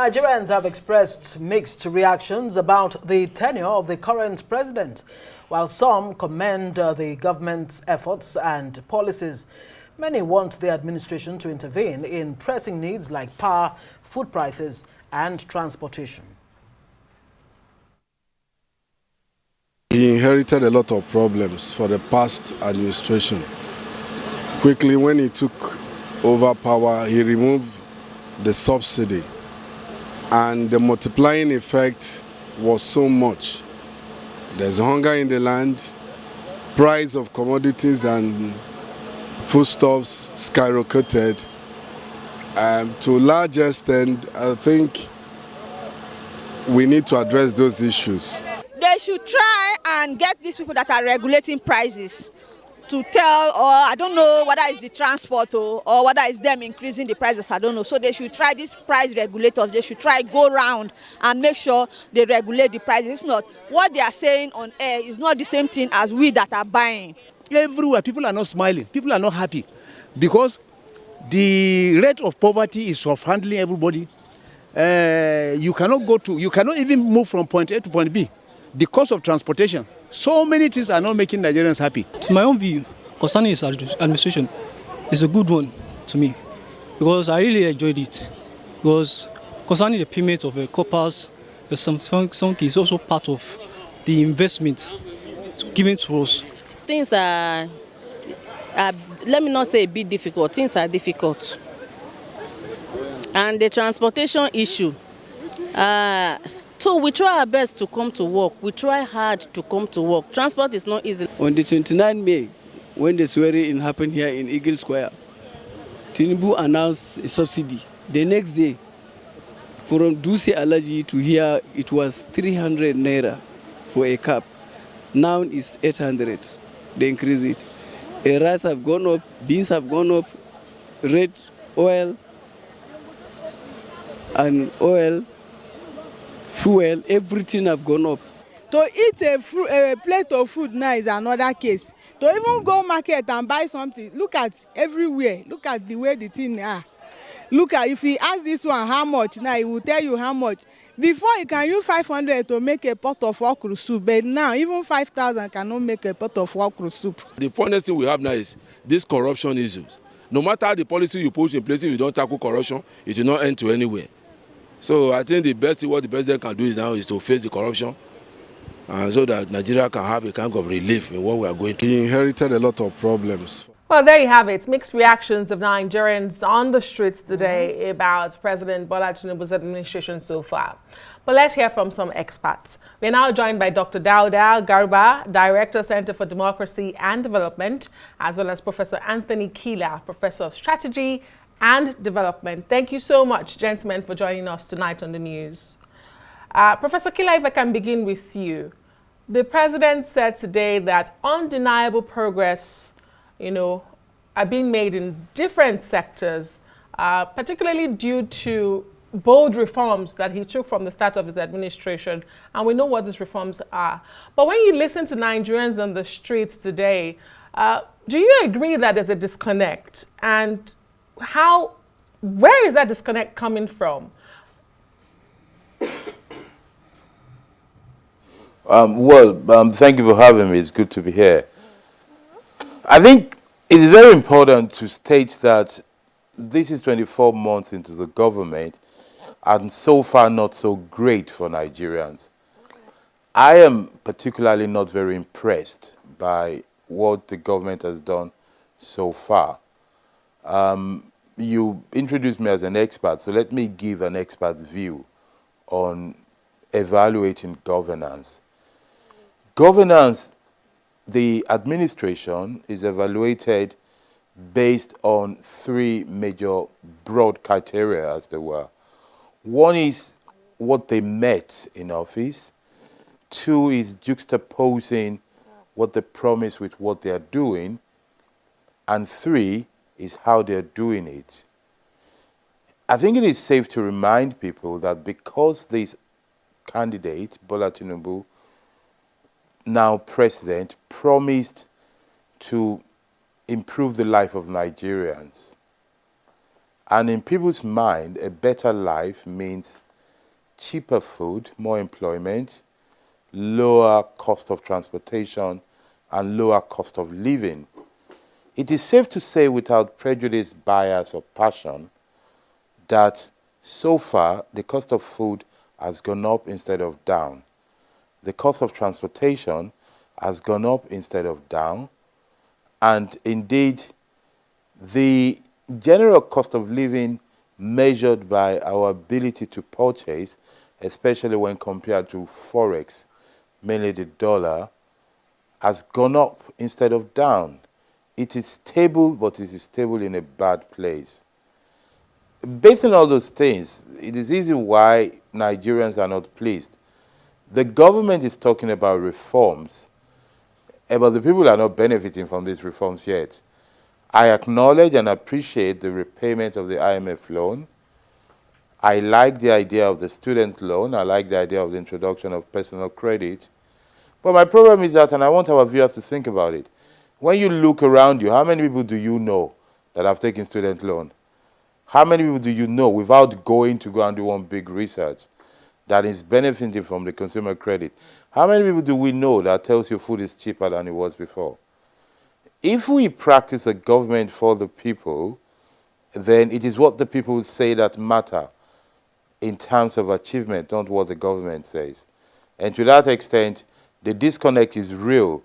Nigerians have expressed mixed reactions about the tenure of the current president. While some commend the government's efforts and policies, many want the administration to intervene in pressing needs like power, food prices, and transportation. He inherited a lot of problems for the past administration. Quickly, when he took over power, he removed the subsidy, and the multiplying effect was so much. There's hunger in the land, price of commodities and foodstuffs skyrocketed. To a large extent, I think we need to address those issues. They should try and get these people that are regulating prices to tell, or I don't know whether it's the transport or whether it's them increasing the prices, I don't know. So they should try, these price regulators, they should try go around and make sure they regulate the prices. If not, what they are saying on air is not the same thing as we that are buying. Everywhere, people are not smiling, people are not happy because the rate of poverty is handling everybody. You cannot even move from point A to point B. The cost of transportation, so many things are not making Nigerians happy. To my own view, concerning his administration, is a good one to me because I really enjoyed it. Because concerning the payment of coppers, some is also part of the investment given to us. Things are, let me not say a bit difficult, things are difficult. And the transportation issue, so we try our best to come to work. We try hard to come to work. Transport is not easy. On the 29th May, when the swearing-in happened here in Eagle Square, Tinubu announced a subsidy. The next day, from Duse Allergy to here, it was 300 naira for a cup. Now it's 800. They increase it. Rice have gone up, beans have gone up, red oil and oil, fuel, everything have gone up. To eat a plate of food now is another case. To even go market and buy something, look at everywhere. Look at the way the thing are. Look at, if he ask this one how much, now he will tell you how much. Before you can use 500 to make a pot of okra soup, but now even 5,000 cannot make a pot of okra soup. The funniest thing we have now is this corruption issues. No matter the policy you put in place, if you don't tackle corruption, it will not end to anywhere. So I think the best thing what the president can do is now is to face the corruption, so that Nigeria can have a kind of relief in what we are going through. He inherited a lot of problems. Well, there you have it. Mixed reactions of Nigerians on the streets today about President Bola Tinubu's administration so far. But let's hear from some experts. We're now joined by Dr. Dauda Garuba, Director, Center for Democracy and Development, as well as Professor Anthony Kila, Professor of Strategy and Development. Thank you so much, gentlemen, for joining us tonight on the news. Professor Kila, if I can begin with you. The president said today that undeniable progress, are being made in different sectors, particularly due to bold reforms that he took from the start of his administration. And we know what these reforms are. But when you listen to Nigerians on the streets today, do you agree that there's a disconnect? And where is that disconnect coming from? Thank you for having me. It's good to be here. I think it is very important to state that this is 24 months into the government and so far not so great for Nigerians. I am particularly not very impressed by what the government has done so far. You introduced me as an expert, so let me give an expert view on evaluating governance. Governance, the administration is evaluated based on three major broad criteria, as there were. One is what they met in office. Two is juxtaposing what they promise with what they are doing. And three is how they're doing it. I think it is safe to remind people that because this candidate, Bola Tinubu, now president, promised to improve the life of Nigerians. And in people's mind, a better life means cheaper food, more employment, lower cost of transportation, and lower cost of living. It is safe to say without prejudice, bias, or passion that so far the cost of food has gone up instead of down. The cost of transportation has gone up instead of down. And indeed, the general cost of living measured by our ability to purchase, especially when compared to Forex, mainly the dollar, has gone up instead of down. It is stable, but it is stable in a bad place. Based on all those things, it is easy why Nigerians are not pleased. The government is talking about reforms, but the people are not benefiting from these reforms yet. I acknowledge and appreciate the repayment of the IMF loan. I like the idea of the student loan. I like the idea of the introduction of personal credit. But my problem is that, and I want our viewers to think about it, when you look around you, how many people do you know that have taken student loan? How many people do you know, without going to go and do one big research, that is benefiting from the consumer credit? How many people do we know that tells you food is cheaper than it was before? If we practice a government for the people, then it is what the people say that matter in terms of achievement, not what the government says. And to that extent, the disconnect is real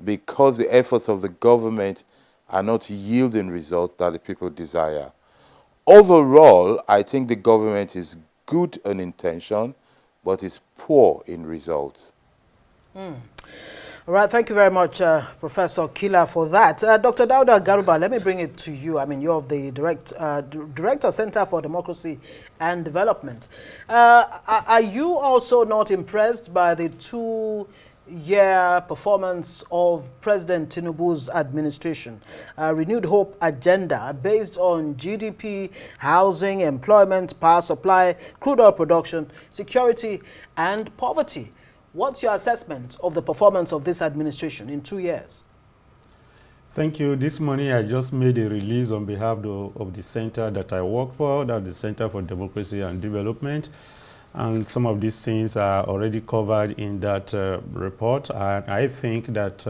because the efforts of the government are not yielding results that the people desire. Overall, I think the government is good in intention, but is poor in results. All right, thank you very much, Professor Kila, for that. Dr. Dauda Garuba, let me bring it to you. I mean, you're the Director Center for Democracy and Development. Are you also not impressed by the 2-year performance of President Tinubu's administration? Renewed Hope agenda based on GDP, housing, employment, power supply, crude oil production, security, and poverty. What's your assessment of the performance of this administration in 2 years? Thank you. This morning I just made a release on behalf of the center that I work for, that's the Center for Democracy and Development. And some of these things are already covered in that report. And I think that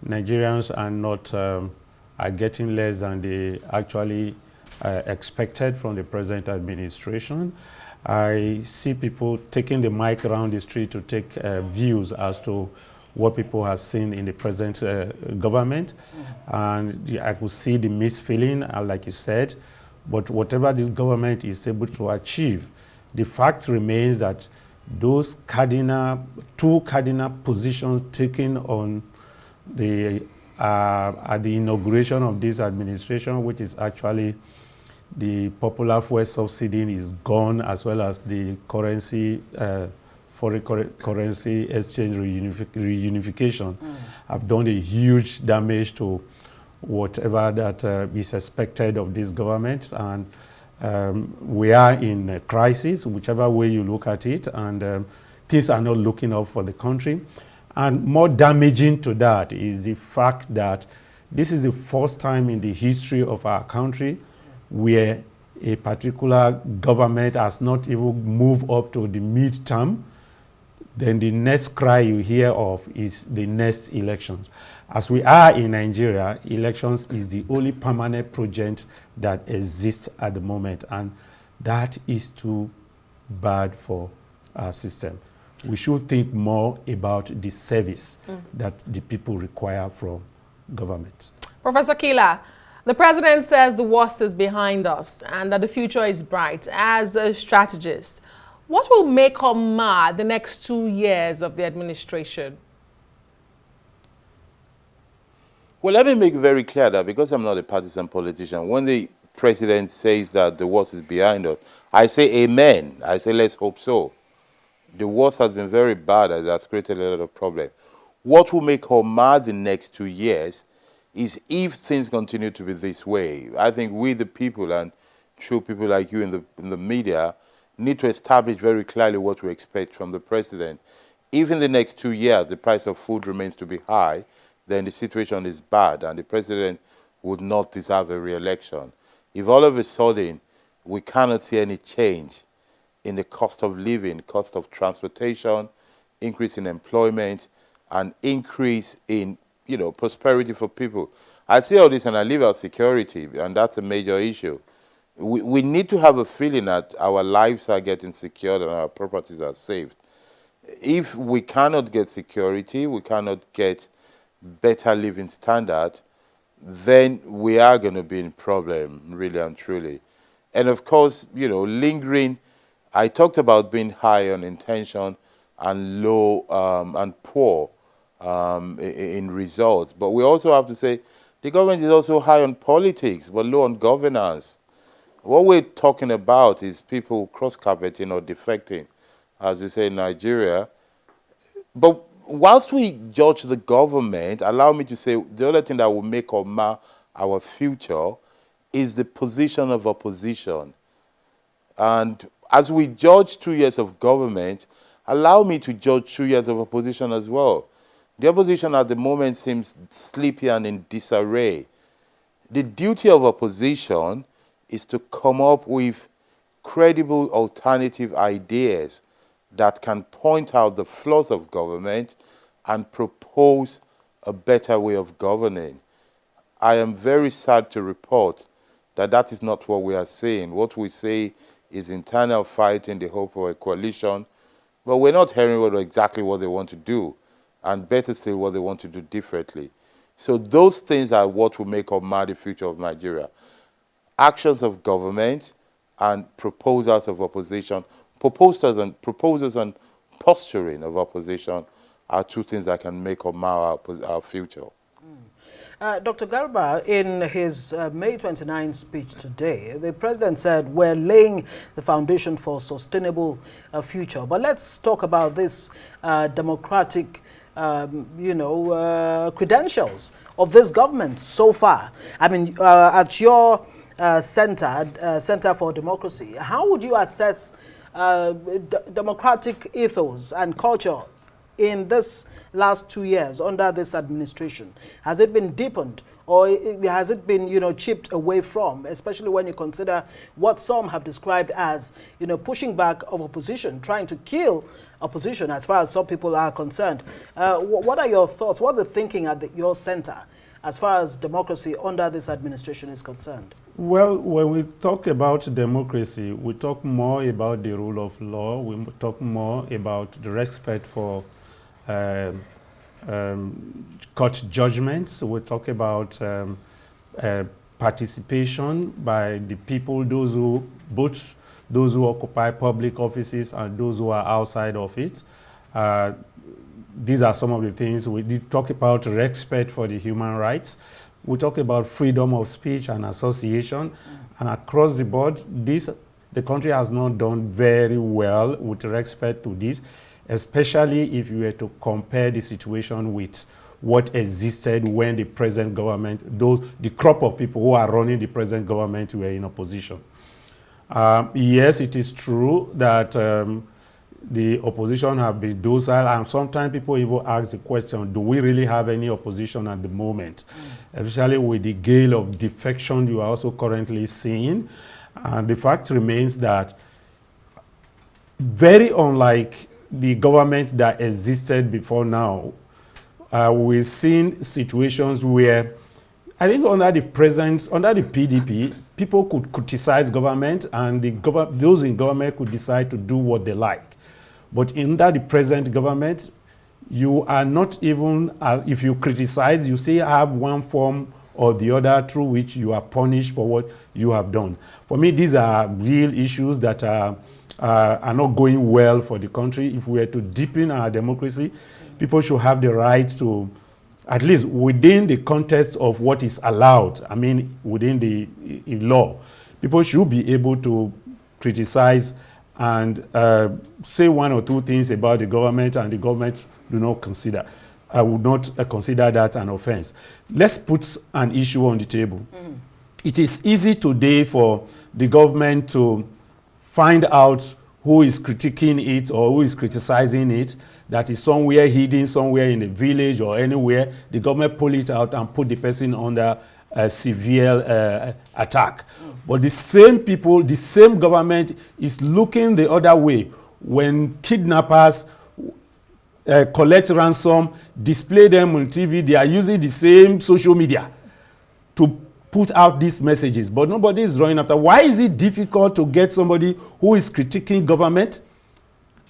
Nigerians are not are getting less than they actually expected from the present administration. I see people taking the mic around the street to take views as to what people have seen in the present government. And I could see the misfeeling, like you said, but whatever this government is able to achieve, the fact remains that those two cardinal positions taken on the at the inauguration of this administration, which is actually the popular fuel subsidy is gone, as well as the currency, foreign currency exchange reunification, have done a huge damage to whatever that is expected of this government. And we are in a crisis, whichever way you look at it, and things are not looking up for the country. And more damaging to that is the fact that this is the first time in the history of our country where a particular government has not even moved up to the midterm. Then the next cry you hear of is the next elections. As we are in Nigeria, elections is the only permanent project that exists at the moment, and that is too bad for our system. We should think more about the service that the people require from government. Professor Kila, the president says the worst is behind us and that the future is bright. As a strategist, what will make or mar the next 2 years of the administration? Well, let me make it very clear that because I'm not a partisan politician, when the president says that the worst is behind us, I say amen. I say let's hope so. The worst has been very bad, and that's created a lot of problems. What will make or mar the next 2 years is if things continue to be this way. I think we, the people, and true people like you in the media, need to establish very clearly what we expect from the president. If in the next 2 years the price of food remains to be high, then the situation is bad and the president would not deserve a re-election. If all of a sudden we cannot see any change in the cost of living, cost of transportation, increase in employment, and increase in, prosperity for people. I see all this and I leave out security, and that's a major issue. We need to have a feeling that our lives are getting secured and our properties are saved. If we cannot get security, we cannot get better living standard, then we are going to be in problem, really and truly. And of course, lingering, I talked about being high on intention and low and poor in results. But we also have to say the government is also high on politics, but low on governance. What we're talking about is people cross-carpeting or defecting, as we say in Nigeria. But whilst we judge the government, allow me to say the other thing that will make or mar our future is the position of opposition. And as we judge 2 years of government, allow me to judge 2 years of opposition as well. The opposition at the moment seems sleepy and in disarray. The duty of opposition is to come up with credible alternative ideas that can point out the flaws of government and propose a better way of governing. I am very sad to report that that is not what we are saying. What we say is internal fight in the hope of a coalition, but we're not hearing exactly what they want to do, and better still, what they want to do differently. So those things are what will make or mar the future of Nigeria. Actions of government and proposals of opposition, proposals and posturing of opposition are two things that can make or mar our future. Dr. Garuba, in his May 29 speech today, the president said we're laying the foundation for sustainable future. But let's talk about this democratic, credentials of this government so far. I mean, at your Center for Democracy, how would you assess democratic ethos and culture in this last 2 years under this administration? Has it been deepened, or has it been, chipped away from, especially when you consider what some have described as, pushing back of opposition, trying to kill opposition as far as some people are concerned? What are your thoughts? What's the thinking at your center as far as democracy under this administration is concerned? Well, when we talk about democracy, we talk more about the rule of law. We talk more about the respect for court judgments. We talk about participation by the people, both those who occupy public offices and those who are outside of it. These are some of the things. We did talk about respect for the human rights. We talk about freedom of speech and association. And across the board, the country has not done very well with respect to this, especially if you were to compare the situation with what existed when the present government, the crop of people who are running the present government were in opposition. Yes, it is true that the opposition have been docile, and sometimes people even ask the question, do we really have any opposition at the moment? Especially with the gale of defection you are also currently seeing. And the fact remains that very unlike the government that existed before now, we've seen situations where I think under the PDP, people could criticize government and those in government could decide to do what they like. But under the present government, you are not even, if you criticize, you still have one form or the other through which you are punished for what you have done. For me, these are real issues that are not going well for the country. If we are to deepen our democracy, people should have the right to, at least within the context of what is allowed, I mean, within the law, people should be able to criticize and say one or two things about the government, and the government do not consider. I would not consider that an offense. Let's put an issue on the table. It is easy today for the government to find out who is critiquing it or who is criticizing it, that is somewhere hidden, somewhere in a village or anywhere. The government pull it out and put the person under severe attack. But the same people, the same government is looking the other way when kidnappers collect ransom, display them on TV. They are using the same social media to put out these messages, but nobody is running after. Why is it difficult to get somebody who is critiquing government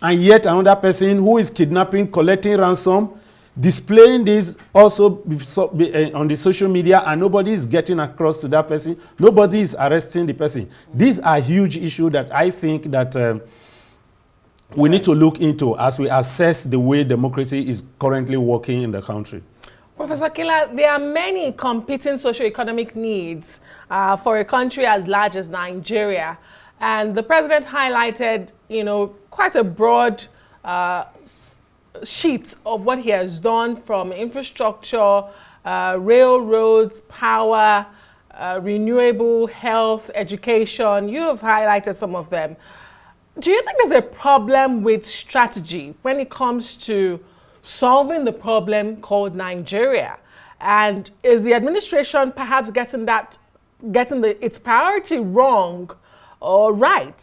and yet another person who is kidnapping, collecting ransom, displaying this also on the social media, and nobody is getting across to that person? Nobody is arresting the person. These are huge issues that I think that we need to look into as we assess the way democracy is currently working in the country. Professor Kila, there are many competing socio-economic needs for a country as large as Nigeria. And the president highlighted, quite a broad sheet of what he has done, from infrastructure, railroads, power, renewable, health, education. You have highlighted some of them. Do you think there's a problem with strategy when it comes to solving the problem called Nigeria? And is the administration perhaps getting its priority wrong or right?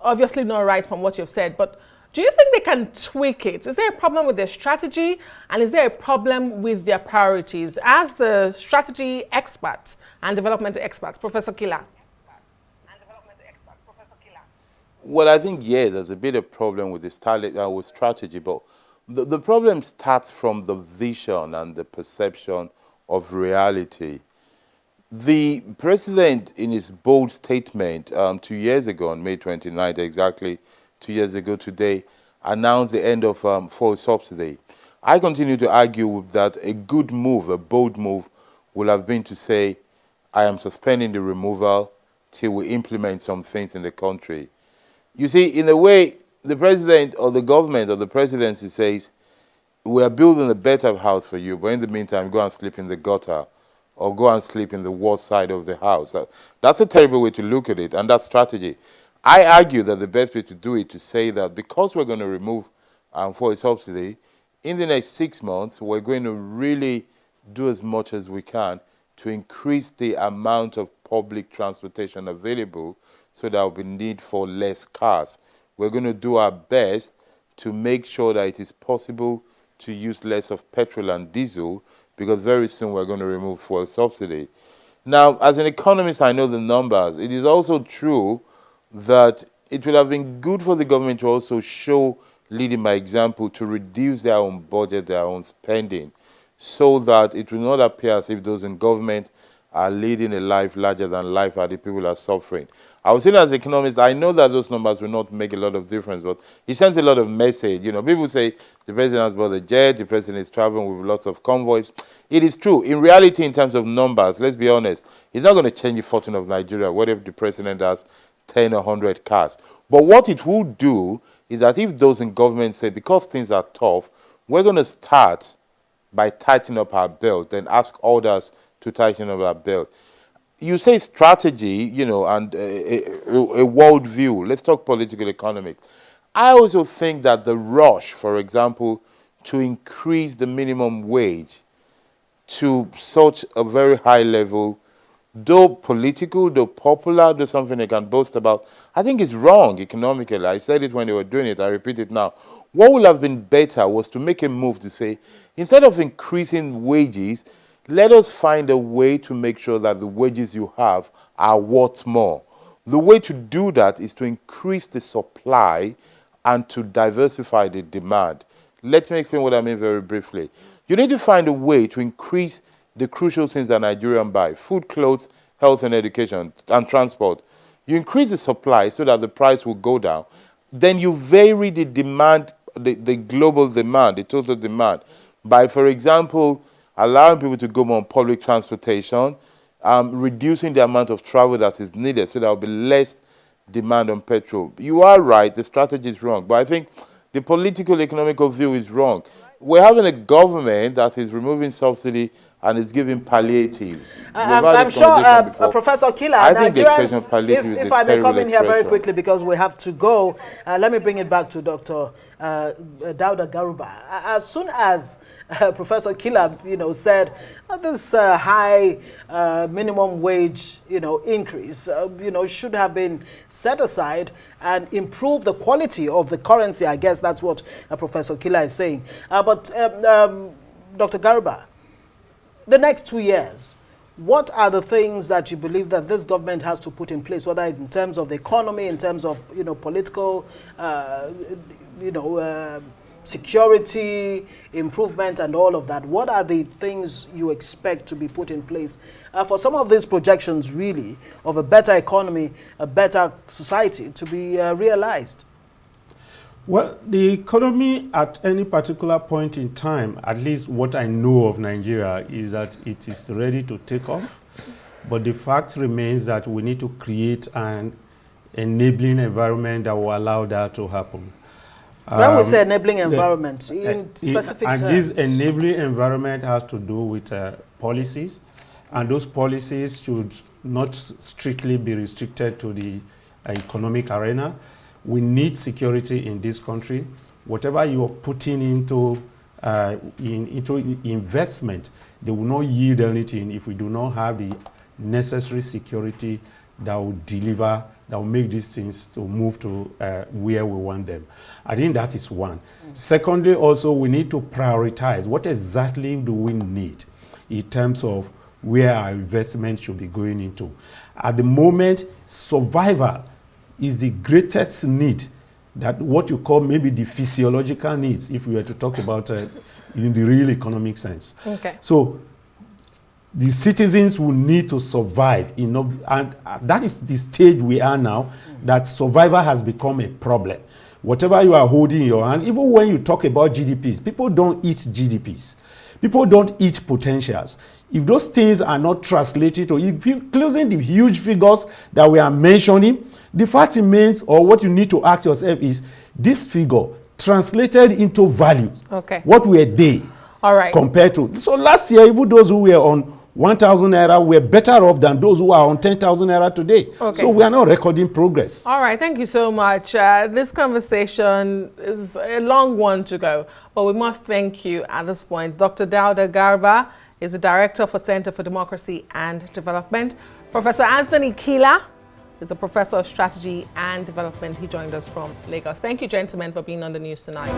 Obviously not right from what you've said, but do you think they can tweak it? Is there a problem with their strategy, and is there a problem with their priorities? As the strategy experts and development experts, Professor Kila. Well, I think, yeah, there's a bit of problem with the with strategy, but the problem starts from the vision and the perception of reality. The president, in his bold statement 2 years ago, on May 29th, exactly 2 years ago today, announced the end of fuel subsidy. I continue to argue that a good move, a bold move, would have been to say, I am suspending the removal till we implement some things in the country. You see, in a way, the president or the government or the presidency says, we are building a better house for you, but in the meantime, go and sleep in the gutter or go and sleep in the worst side of the house. That's a terrible way to look at it, and that's strategy. I argue that the best way to do it is to say that because we're going to remove fuel subsidy, in the next 6 months, we're going to really do as much as we can to increase the amount of public transportation available, so there will be need for less cars. We're going to do our best to make sure that it is possible to use less of petrol and diesel, because very soon we're going to remove fuel subsidy. Now, as an economist, I know the numbers. It is also true that it would have been good for the government to also show, leading by example, to reduce their own budget, their own spending, so that it will not appear as if those in government are leading a life larger than life and the people are suffering. I was saying, as an economist, I know that those numbers will not make a lot of difference, but it sends a lot of message. People say the president has bought a jet, the president is traveling with lots of convoys. It is true. In reality, in terms of numbers, let's be honest, it's not going to change the fortune of Nigeria. What if the president has 10 or 100 cars? But what it will do is that if those in government say, because things are tough, we're going to start by tightening up our belt, then ask others to tighten up our belt. You say strategy, and a world view. Let's talk political economic. I also think that the rush, for example, to increase the minimum wage to such a very high level, though political, though popular, though something they can boast about, I think it's wrong economically. I said it when they were doing it, I repeat it now. What would have been better was to make a move to say, instead of increasing wages, let us find a way to make sure that the wages you have are worth more. The way to do that is to increase the supply and to diversify the demand. Let me explain what I mean very briefly. You need to find a way to increase the crucial things that Nigerians buy: food, clothes, health and education, and transport. You increase the supply so that the price will go down. Then you vary the demand, the global demand, the total demand, by, for example, allowing people to go on public transportation, reducing the amount of travel that is needed so there will be less demand on petrol. You are right, the strategy is wrong, but I think the political economical view is wrong. We're having a government that is removing subsidy and it's giving palliative. I'm sure, Professor Kila, I think the expression palliative is if I may come in here very expression. quickly because we have to go, let me bring it back to Dr. Dauda Garuba. As soon as Professor Kila, said this high minimum wage, increase, should have been set aside and improve the quality of the currency. I guess that's what Professor Kila is saying. But Dr. Garuba, the next 2 years, what are the things that you believe that this government has to put in place, whether in terms of the economy, in terms of political, security, improvement, and all of that? What are the things you expect to be put in place for some of these projections, really, of a better economy, a better society to be realized? Well, the economy at any particular point in time, at least what I know of Nigeria, is that it is ready to take off. But the fact remains that we need to create an enabling environment that will allow that to happen. When we say enabling environment, in specific terms. And this enabling environment has to do with policies. And those policies should not strictly be restricted to the economic arena. We need security in this country. Whatever you are putting into investment, they will not yield anything if we do not have the necessary security that will deliver, that will make these things to move to where we want them. I think that is one. Secondly, also, we need to prioritize what exactly do we need in terms of where our investment should be going into. At the moment, survival is the greatest need, that what you call maybe the physiological needs, if we were to talk about in the real economic sense. Okay. So the citizens will need to survive, and that is the stage we are now, that survival has become a problem. Whatever you are holding in your hand, even when you talk about GDPs, people don't eat GDPs. People don't eat potentials. If those things are not translated, or if you're closing the huge figures that we are mentioning, the fact remains, or what you need to ask yourself is, this figure translated into value. Okay. What were they? All right. Compared to? So last year, even those who were on 1,000 naira were better off than those who are on 10,000 naira today. Okay. So we are not recording progress. All right, thank you so much. This conversation is a long one to go, but we must thank you at this point. Dr. Dauda Garuba is the Director for Center for Democracy and Development. Professor Anthony Kila is a Professor of Strategy and Development. He joined us from Lagos. Thank you, gentlemen, for being on the news tonight.